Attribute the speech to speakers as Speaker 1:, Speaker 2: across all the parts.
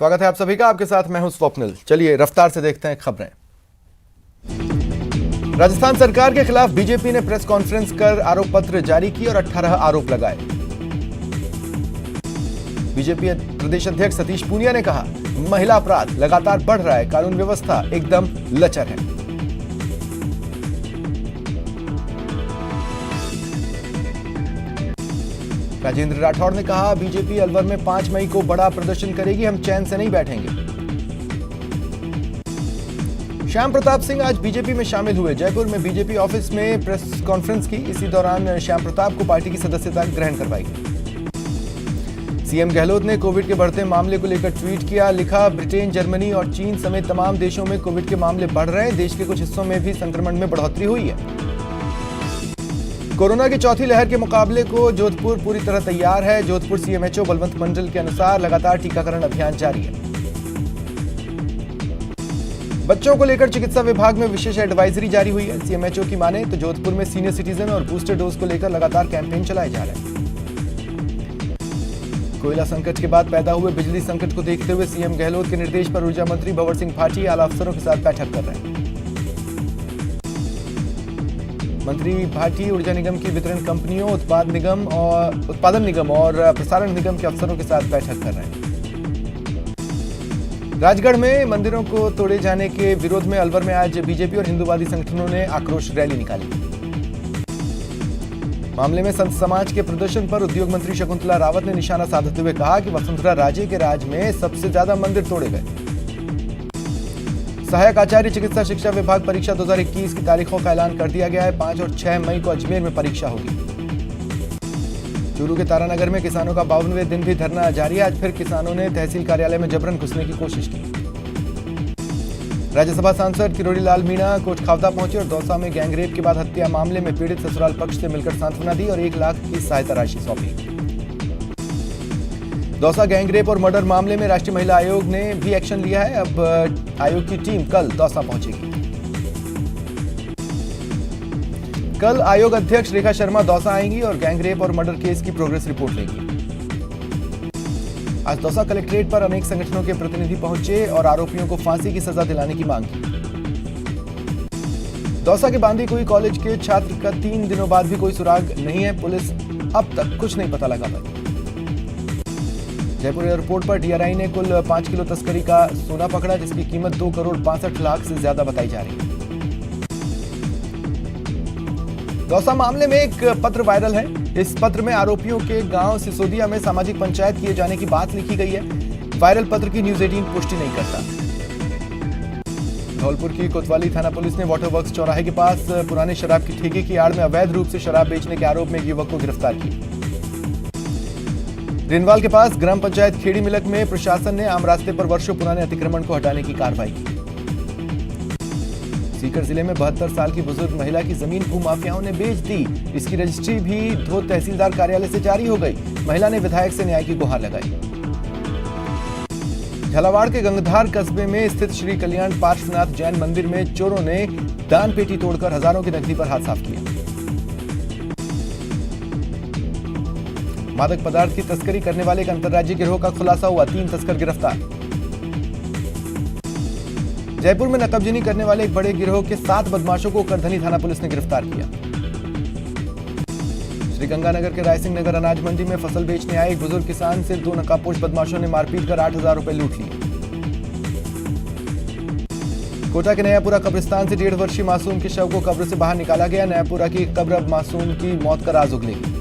Speaker 1: स्वागत है आप सभी का। आपके साथ मैं हूं स्वप्निल। चलिए रफ्तार से देखते हैं खबरें। राजस्थान सरकार के खिलाफ बीजेपी ने प्रेस कॉन्फ्रेंस कर आरोप पत्र जारी की और 18 आरोप लगाए। बीजेपी प्रदेश अध्यक्ष सतीश पूनिया ने कहा, महिला अपराध लगातार बढ़ रहा है, कानून व्यवस्था एकदम लचर है। राजेंद्र राठौड़ ने कहा, बीजेपी अलवर में 5 मई को बड़ा प्रदर्शन करेगी, हम चैन से नहीं बैठेंगे। श्याम प्रताप सिंह आज बीजेपी में शामिल हुए। जयपुर में बीजेपी ऑफिस में प्रेस कॉन्फ्रेंस की। इसी दौरान श्याम प्रताप को पार्टी की सदस्यता ग्रहण करवाई गई। सीएम गहलोत ने कोविड के बढ़ते मामले को लेकर ट्वीट किया। लिखा, ब्रिटेन, जर्मनी और चीन समेत तमाम देशों में कोविड के मामले बढ़ रहे हैं। देश के कुछ हिस्सों में भी संक्रमण में बढ़ोतरी हुई है। कोरोना की चौथी लहर के मुकाबले को जोधपुर पूरी तरह तैयार है। जोधपुर सीएमएचओ बलवंत मंडल के अनुसार लगातार टीकाकरण अभियान जारी है। बच्चों को लेकर चिकित्सा विभाग में विशेष एडवाइजरी जारी हुई है। सीएमएचओ की माने तो जोधपुर में सीनियर सिटीजन और बूस्टर डोज को लेकर लगातार कैंपेन चलाए जा रहे हैं। कोयला संकट के बाद पैदा हुए बिजली संकट को देखते हुए सीएम गहलोत के निर्देश पर ऊर्जा मंत्री भंवर सिंह भाटी आला अफसरों के साथ बैठक कर रहे हैं। मंत्री भाटी ऊर्जा निगम की वितरण कंपनियों, उत्पादन निगम और प्रसारण निगम के अफसरों के साथ बैठक कर रहे हैं। राजगढ़ में मंदिरों को तोड़े जाने के विरोध में अलवर में आज बीजेपी और हिंदूवादी संगठनों ने आक्रोश रैली निकाली। मामले में संत समाज के प्रदर्शन पर उद्योग मंत्री शकुंतला रावत ने निशाना साधते हुए कहा कि वसुंधरा राजे के राज में सबसे ज्यादा मंदिर तोड़े गए। सहायक आचार्य चिकित्सा शिक्षा विभाग परीक्षा 2021 की तारीखों का ऐलान कर दिया गया है। 5 और 6 मई को अजमेर में परीक्षा होगी। चूरू के तारानगर में किसानों का 52वें दिन भी धरना जारी है। आज फिर किसानों ने तहसील कार्यालय में जबरन घुसने की कोशिश की। राज्यसभा सांसद किरोड़ी लाल मीणा कोटखावदा पहुंचे और दौसा में गैंगरेप के बाद हत्या मामले में पीड़ित ससुराल पक्ष से मिलकर सांत्वना दी और 1 लाख की सहायता राशि सौंपी। दौसा गैंगरेप और मर्डर मामले में राष्ट्रीय महिला आयोग ने भी एक्शन लिया है। अब आयोग की टीम कल दौसा पहुंचेगी। कल आयोग अध्यक्ष रेखा शर्मा दौसा आएंगी और गैंगरेप और मर्डर केस की प्रोग्रेस रिपोर्ट लेगी। आज दौसा कलेक्ट्रेट पर अनेक संगठनों के प्रतिनिधि पहुंचे और आरोपियों को फांसी की सजा दिलाने की मांग की। दौसा के बांदी कुई कॉलेज के छात्र का 3 दिनों बाद भी कोई सुराग नहीं है। पुलिस अब तक कुछ नहीं पता लगा पाई। जयपुर एयरपोर्ट पर डीआरआई ने कुल 5 किलो तस्करी का सोना पकड़ा, जिसकी कीमत 2 करोड़ 65 लाख से ज्यादा बताई जा रही है। दौसा मामले में एक पत्र वायरल है। इस पत्र में आरोपियों के गांव सिसोदिया में सामाजिक पंचायत किए जाने की बात लिखी गई है। वायरल पत्र की न्यूज 18 पुष्टि नहीं करता। धौलपुर की कोतवाली थाना पुलिस ने वाटर वर्क्स चौराहे के पास पुराने शराब की ठेके की आड़ में अवैध रूप से शराब बेचने के आरोप में एक युवक को गिरफ्तार किया। रिनवाल के पास ग्राम पंचायत खेड़ी मिलक में प्रशासन ने आम रास्ते पर वर्षों पुराने अतिक्रमण को हटाने की कार्रवाई की। सीकर जिले में 72 साल की बुजुर्ग महिला की जमीन भूमाफियाओं ने बेच दी। इसकी रजिस्ट्री भी धोद तहसीलदार कार्यालय से जारी हो गई। महिला ने विधायक से न्याय की गुहार लगाई। झालावाड़ के गंगधार कस्बे में स्थित श्री कल्याण पार्श्वनाथ जैन मंदिर में चोरों ने दान पेटी तोड़कर हजारों की नकदी पर हाथ साफ किया। मादक पदार्थ की तस्करी करने वाले एक अंतर्राज्यीय गिरोह का खुलासा हुआ। 3 तस्कर गिरफ्तार। जयपुर में नकबजनी करने वाले एक बड़े गिरोह के 7 बदमाशों को करधनी थाना पुलिस ने गिरफ्तार किया। श्रीगंगानगर के रायसिंह नगर अनाज मंडी में फसल बेचने आए एक बुजुर्ग किसान से 2 नकाबपोश बदमाशों ने मारपीट कर 8,000 रुपए लूट लिए। कोटा के नयापुरा कब्रिस्तान से 1.5 वर्षीय मासूम के शव को कब्र से बाहर निकाला गया। नयापुरा की कब्र अब मासूम की मौत का राज उगलेगी।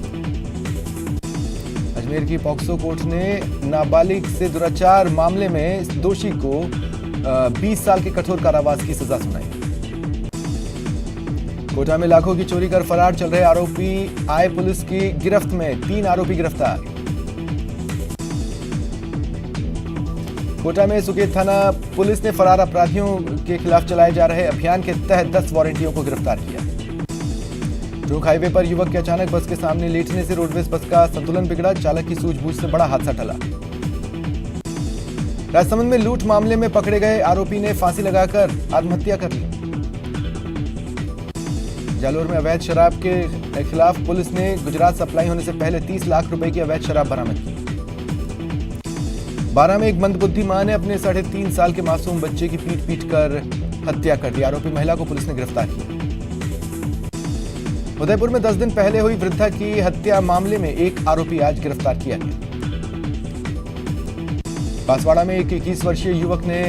Speaker 1: अजमेर की पॉक्सो कोर्ट ने नाबालिग से दुराचार मामले में दोषी को 20 साल के कठोर कारावास की सजा सुनाई। कोटा में लाखों की चोरी कर फरार चल रहे आरोपी आए पुलिस की गिरफ्त में। 3 आरोपी गिरफ्तार। कोटा में सुकेत थाना पुलिस ने फरार अपराधियों के खिलाफ चलाए जा रहे अभियान के तहत 10 वारंटियों को गिरफ्तार किया। टोंक हाईवे पर युवक के अचानक बस के सामने लेटने से रोडवेज बस का संतुलन बिगड़ा। चालक की सूझबूझ से बड़ा हादसा टला। राजसमंद में लूट मामले में पकड़े गए आरोपी ने फांसी लगाकर आत्महत्या कर ली। जालोर में अवैध शराब के खिलाफ पुलिस ने गुजरात सप्लाई होने से पहले 30 लाख रुपए की अवैध शराब बरामद की। 12 में एक मंदबुद्धि मां ने अपने 3.5 साल के मासूम बच्चे की पीट कर हत्या कर दी। आरोपी महिला को पुलिस ने गिरफ्तार किया। उदयपुर में 10 दिन पहले हुई वृद्धा की हत्या मामले में एक आरोपी आज गिरफ्तार किया गया। बांसवाड़ा में एक 21 वर्षीय युवक ने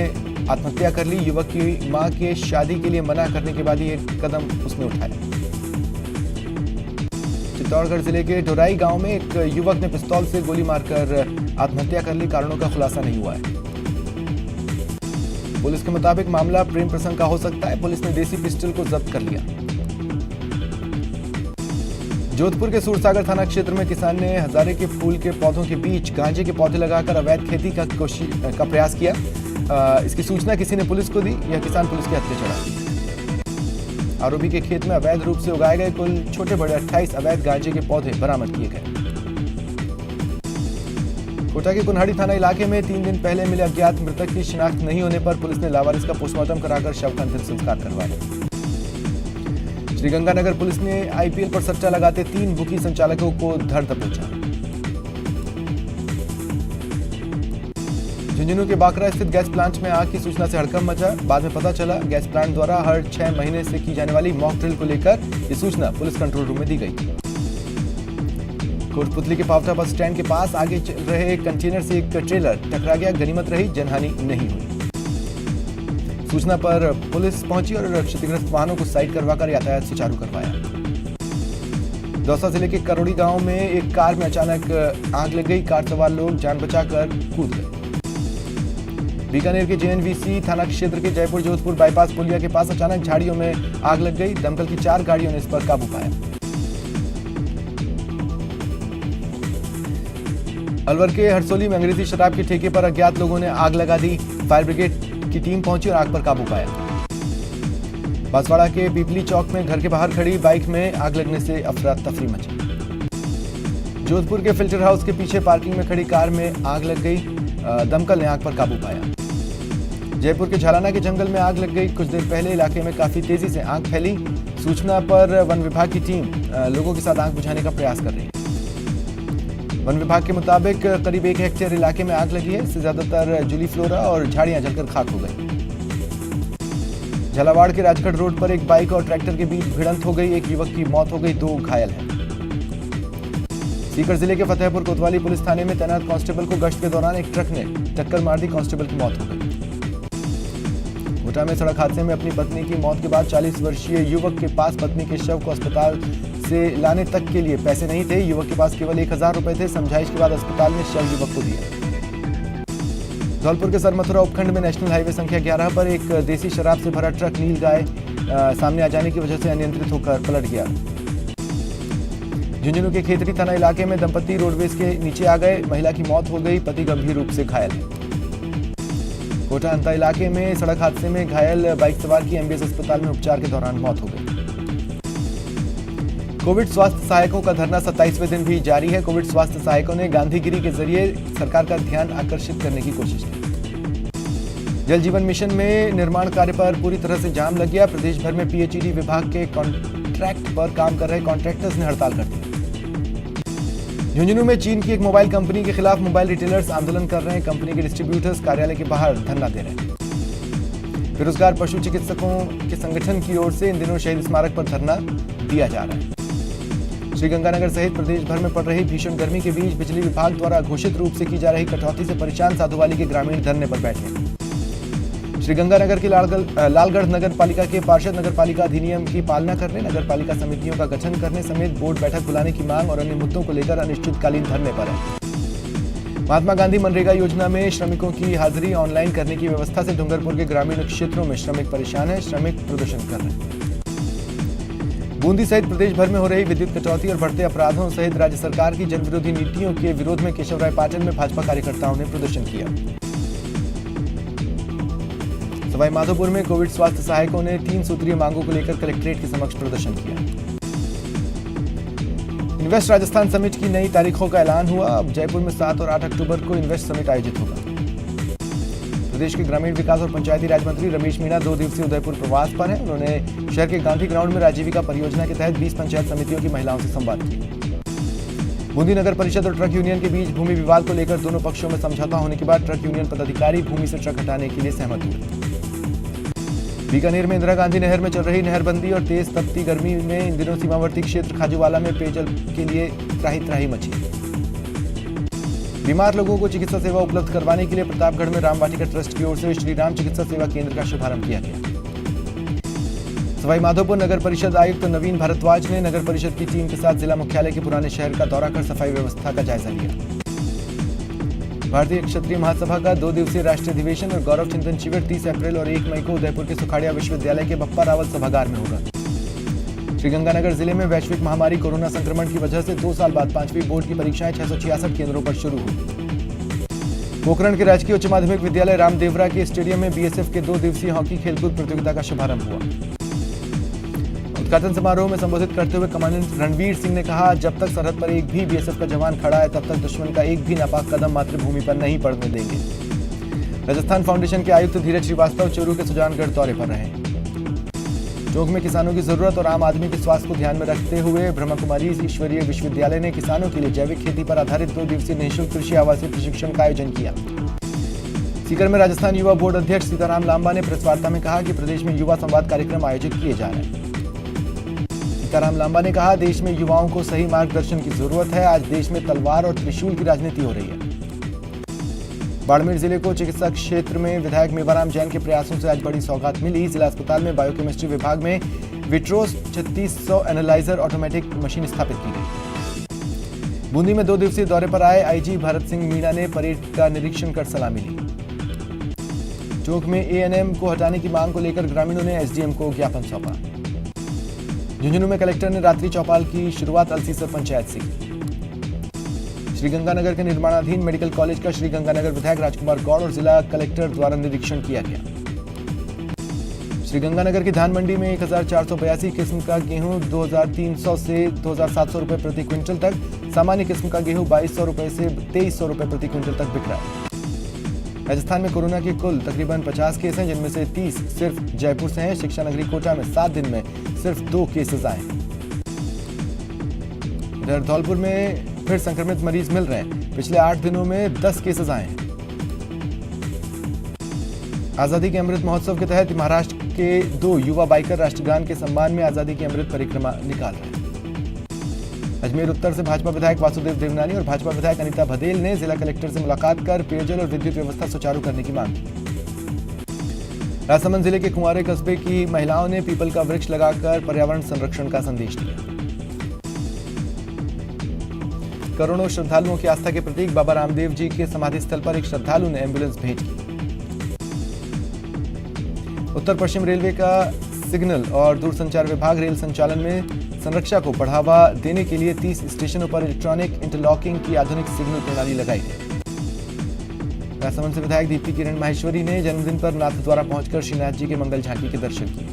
Speaker 1: आत्महत्या कर ली। युवक की मां के शादी के लिए मना करने के बाद ये कदम उसने उठाया। चित्तौड़गढ़ जिले के ढोराई गांव में एक युवक ने पिस्तौल से गोली मारकर आत्महत्या कर ली। कारणों का खुलासा नहीं हुआ है। पुलिस के मुताबिक मामला प्रेम प्रसंग का हो सकता है। पुलिस ने देसी पिस्टल को जब्त कर लिया। जोधपुर के सूरसागर थाना क्षेत्र में किसान ने हजारे के फूल के पौधों के बीच गांजे के पौधे लगाकर अवैध खेती का प्रयास किया। इसकी सूचना किसी ने पुलिस को दी। यह किसान पुलिस के हत्थे चढ़ा। आरोपी के खेत में अवैध रूप से उगाए गए कुल छोटे बड़े 28 अवैध गांजे के पौधे बरामद किए गए। कोटा के कुन्हाड़ी थाना इलाके में 3 दिन पहले मिले अज्ञात मृतक की शिनाख्त नहीं होने पर पुलिस ने लावारिस का पोस्टमार्टम कराकर शव का अंतिम संस्कार करवाया। श्रीगंगानगर पुलिस ने आईपीएल पर सट्टा लगाते 3 बुकी संचालकों को धर दबोचा। झुंझुनू के बाकरा स्थित गैस प्लांट में आग की सूचना से हड़कंप मचा। बाद में पता चला गैस प्लांट द्वारा हर 6 महीने से की जाने वाली मॉक ड्रिल को लेकर ये सूचना पुलिस कंट्रोल रूम में दी गई। कोटपुतली के पावटा बस स्टैंड के पास आगे चल रहे कंटेनर से एक ट्रेलर टकरा गया। गनीमत रही, जनहानि नहीं हुई। सूचना पर पुलिस पहुंची और क्षतिग्रस्त वाहनों को साइड करवाकर यातायात सुचारू करवाया। दौसा जिले के करोड़ी गांव में एक कार में अचानक आग लग गई। कार सवार लोग जान बचाकर कूद गए। बीकानेर के जेएनवीसी थाना क्षेत्र के जयपुर जोधपुर बाईपास पुलिया के पास अचानक झाड़ियों में आग लग गई। दमकल की 4 गाड़ियों ने इस पर काबू पाया। अलवर के हरसोली में अंग्रेजी शराब के ठेके पर अज्ञात लोगों ने आग लगा दी। फायर ब्रिगेड की टीम पहुंची और आग पर काबू पाया। बांसवाड़ा के पीपली चौक में घर के बाहर खड़ी बाइक में आग लगने से अफरा तफरी मची। जोधपुर के फिल्टर हाउस के पीछे पार्किंग में खड़ी कार में आग लग गई। दमकल ने आग पर काबू पाया। जयपुर के झालाना के जंगल में आग लग गई। कुछ देर पहले इलाके में काफी तेजी से आग फैली। सूचना पर वन विभाग की टीम लोगों के साथ आग बुझाने का प्रयास कर रही है। वन विभाग के मुताबिक करीब 1 हेक्टेयर इलाके में आग लगी है। इससे ज्यादातर जूली फ्लोरा और झाड़ियां जलकर खाक हो गई। झालावाड़ के राजगढ़ रोड पर एक बाइक और ट्रैक्टर के बीच भिड़ंत हो गई। एक युवक की मौत हो गई, 2 घायल हैं। सीकर जिले के फतेहपुर कोतवाली पुलिस थाने में तैनात कांस्टेबल को गश्त के दौरान एक ट्रक ने टक्कर मार दी। कांस्टेबल की मौत हो गई। कोटा में सड़क हादसे में अपनी पत्नी की मौत के बाद 40 वर्षीय युवक के पास पत्नी के शव को अस्पताल से लाने तक के लिए पैसे नहीं थे। युवक के पास केवल 1000 रुपए थे। समझाइश के बाद अस्पताल ने शव युवक को दिया। धौलपुर के सरमथुरा उपखंड में नेशनल हाईवे संख्या 11 पर एक देसी शराब से भरा ट्रक नील गाय सामने आ जाने की वजह से अनियंत्रित होकर पलट गया। झुंझुनू के खेतरी थाना इलाके में दंपति रोडवेज के नीचे आ गए। महिला की मौत हो गई, पति गंभीर रूप से घायल है। कोटा अंता इलाके में सड़क हादसे में घायल बाइक सवार की एमबीएस अस्पताल में उपचार के दौरान मौत हो गई। कोविड स्वास्थ्य सहायकों का धरना 27वें दिन भी जारी है। कोविड स्वास्थ्य सहायकों ने गांधीगिरी के जरिए सरकार का ध्यान आकर्षित करने की कोशिश की। जल जीवन मिशन में निर्माण कार्य पर पूरी तरह से जाम लग गया। प्रदेश भर में पीएचईडी विभाग के कॉन्ट्रैक्ट पर काम कर रहे कॉन्ट्रैक्टर्स ने हड़ताल कर दी। झुंझुनू में चीन की एक मोबाइल कंपनी के खिलाफ मोबाइल रिटेलर्स आंदोलन कर रहे हैं। कंपनी के डिस्ट्रीब्यूटर्स कार्यालय के बाहर धरना दे रहे हैं। बेरोजगार पशु चिकित्सकों के संगठन की ओर से इन दिनों शहीद स्मारक पर धरना दिया जा रहा है। श्रीगंगानगर सहित प्रदेश भर में पड़ रही भीषण गर्मी के बीच बिजली विभाग द्वारा घोषित रूप से की जा रही कटौती से परेशान साधुवाली के ग्रामीण धरने पर बैठे। श्रीगंगानगर की लालगढ़ नगर पालिका के पार्षद नगर पालिका अधिनियम की पालना करने, नगर पालिका समितियों का गठन करने समेत बोर्ड बैठक बुलाने की मांग और अन्य मुद्दों को लेकर अनिश्चितकालीन धरने पर है। महात्मा गांधी मनरेगा योजना में श्रमिकों की हाजिरी ऑनलाइन करने की व्यवस्था से डूंगरपुर के ग्रामीण क्षेत्रों में श्रमिक परेशान है। श्रमिक प्रदर्शन कर रहे हैं। बूंदी सहित प्रदेश भर में हो रही विद्युत कटौती और बढ़ते अपराधों सहित राज्य सरकार की जनविरोधी नीतियों के विरोध में केशवराय पाटन में भाजपा कार्यकर्ताओं ने प्रदर्शन किया। सवाई माधोपुर में कोविड स्वास्थ्य सहायकों ने 3 सूत्रीय मांगों को लेकर कलेक्ट्रेट के समक्ष प्रदर्शन किया। इन्वेस्ट राजस्थान समिट की नई तारीखों का ऐलान हुआ। अब जयपुर में 7 और 8 अक्टूबर को इन्वेस्ट समिट आयोजित होगा। प्रदेश के ग्रामीण विकास और पंचायती राज मंत्री रमेश मीणा 2 दिवसीय उदयपुर प्रवास पर हैं। उन्होंने शहर के गांधी ग्राउंड में राजीविका परियोजना के तहत 20 पंचायत समितियों की महिलाओं से संवाद किया। बूंदी नगर परिषद और ट्रक यूनियन के बीच भूमि विवाद को लेकर दोनों पक्षों में समझौता होने के बाद ट्रक यूनियन पदाधिकारी भूमि से ट्रक हटाने के लिए सहमत हुए। बीकानेर में इंदिरा गांधी नहर में चल रही नहरबंदी और तेज तपती गर्मी में इन दिनों सीमावर्ती क्षेत्र खाजूवाला में पेयजल के लिए त्राही त्राही मची। बीमार लोगों को चिकित्सा सेवा उपलब्ध करवाने के लिए प्रतापगढ़ में राम वाटिका ट्रस्ट की ओर से श्री राम चिकित्सा सेवा केंद्र का शुभारंभ किया गया। सवाई माधोपुर नगर परिषद आयुक्त नवीन भारद्वाज ने नगर परिषद की टीम के साथ जिला मुख्यालय के पुराने शहर का दौरा कर सफाई व्यवस्था का जायजा लिया। भारतीय क्षत्रिय महासभा का 2 दिवसीय राष्ट्रीय अधिवेशन और गौरव चिंतन शिविर 30 अप्रैल और 1 मई को उदयपुर के सुखाड़िया विश्वविद्यालय के बप्पा रावल सभागार में होगा। श्रीगंगानगर जिले में वैश्विक महामारी कोरोना संक्रमण की वजह से 2 साल बाद 5वीं बोर्ड की परीक्षाएं 666 केंद्रों पर शुरू हुई। पोखरण के राजकीय उच्च माध्यमिक विद्यालय रामदेवरा के स्टेडियम में बीएसएफ के 2 दिवसीय हॉकी खेलकूद प्रतियोगिता का शुभारंभ हुआ। उद्घाटन समारोह में संबोधित करते हुए कमांडेंट रणवीर सिंह ने कहा, जब तक सरहद पर एक भी बीएसएफ का जवान खड़ा है तब तक दुश्मन का एक भी नापाक कदम मातृभूमि पर नहीं पड़ने देंगे। राजस्थान फाउंडेशन के आयुक्त धीरज श्रीवास्तव चूरू के सुजानगढ़ दौरे पर रहे। टोंक में किसानों की जरूरत और आम आदमी के स्वास्थ्य को ध्यान में रखते हुए ब्रह्मा कुमारी ईश्वरीय विश्वविद्यालय ने किसानों के लिए जैविक खेती पर आधारित 2 दिवसीय निःशुल्क कृषि आवासीय प्रशिक्षण का आयोजन किया। सीकर में राजस्थान युवा बोर्ड अध्यक्ष सीताराम लांबा ने प्रेस वार्ता में कहा कि प्रदेश में युवा संवाद कार्यक्रम आयोजित किए जा रहे हैं। सीताराम लांबा ने कहा, देश में युवाओं को सही मार्गदर्शन की जरूरत है। आज देश में तलवार और त्रिशूल की राजनीति हो रही है। बाड़मेर जिले को चिकित्सा क्षेत्र में विधायक मेवाराम जैन के प्रयासों से आज बड़ी सौगात मिली। जिला अस्पताल में बायोकेमिस्ट्री विभाग में विट्रोस 3600 एनालाइजर ऑटोमेटिक मशीन स्थापित की गई। बूंदी में 2 दिवसीय दौरे पर आए आईजी भरत सिंह मीणा ने परेड का निरीक्षण कर सलामी ली। टोंक में एएनएम को हटाने की मांग को लेकर ग्रामीणों ने एसडीएम को ज्ञापन सौंपा। झुंझुनू में कलेक्टर ने रात्रि चौपाल की शुरुआत अलसीसर पंचायत से की। श्रीगंगानगर के निर्माणाधीन मेडिकल कॉलेज का श्रीगंगानगर विधायक राजकुमार गौड़ और जिला कलेक्टर द्वारा निरीक्षण किया गया। श्रीगंगानगर की धान मंडी में 1482 किस्म का गेहूं 2300 से 2700 रुपए प्रति क्विंटल तक, सामान्य किस्म का गेहूं 2200 रुपए से 2300 रुपए प्रति क्विंटल तक बिक रहा है। राजस्थान में कोरोना के कुल तकरीबन 50 केस हैं, जिनमें से 30 सिर्फ जयपुर से हैं। शिक्षा नगरी कोटा में 7 दिन में सिर्फ 2 केसेस आए हैं। इधर धौलपुर में फिर संक्रमित मरीज मिल रहे हैं। पिछले 8 दिनों में 10 केसेस आए हैं। आजादी के अमृत महोत्सव के तहत महाराष्ट्र के 2 युवा बाइकर राष्ट्रगान के सम्मान में आजादी की अमृत परिक्रमा निकाल रहे हैं। अजमेर उत्तर से भाजपा विधायक वासुदेव देवनानी और भाजपा विधायक अनीता भदेल ने जिला कलेक्टर से मुलाकात कर पेयजल और विद्युत व्यवस्था सुचारू करने की मांग की। राजसमंद जिले के कुंवारे कस्बे की महिलाओं ने पीपल का वृक्ष लगाकर पर्यावरण संरक्षण का संदेश दिया। करोड़ों श्रद्धालुओं की आस्था के प्रतीक बाबा रामदेव जी के समाधि स्थल पर एक श्रद्धालु ने एम्बुलेंस भेज की। उत्तर पश्चिम रेलवे का सिग्नल और दूरसंचार विभाग रेल संचालन में संरक्षा को बढ़ावा देने के लिए 30 स्टेशनों पर इलेक्ट्रॉनिक इंटरलॉकिंग की आधुनिक सिग्नल प्रणाली लगाई है। राजसमंद से विधायक दीप्ति किरण माहेश्वरी ने जन्मदिन पर नाथद्वारा पहुंचकर श्रीनाथ जी के मंगल झांकी के दर्शन किए।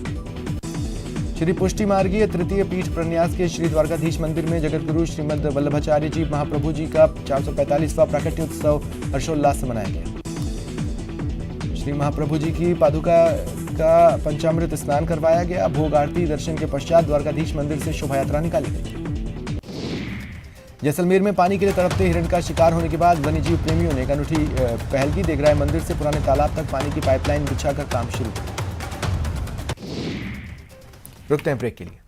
Speaker 1: श्री पुष्टि मार्गीय तृतीय पीठ प्रन्यास के श्री द्वारकाधीश मंदिर में जगतगुरु श्रीमद वल्लभाचार्य जी महाप्रभु जी का 445वां प्राकट्य उत्सव हर्षोल्लास से मनाया गया। श्री महाप्रभु जी की पादुका का पंचामृत स्नान करवाया गया। भोग आरती दर्शन के पश्चात द्वारकाधीश मंदिर से शोभा यात्रा निकाली गई। जैसलमेर में पानी के लिए तड़पते हिरण का शिकार होने के बाद वन्यजीव प्रेमियों ने एक अनूठी पहल की। देगराय मंदिर से पुराने तालाब तक पानी की पाइपलाइन बिछाकर काम शुरू किया। रुकते हैं ब्रेक के लिए।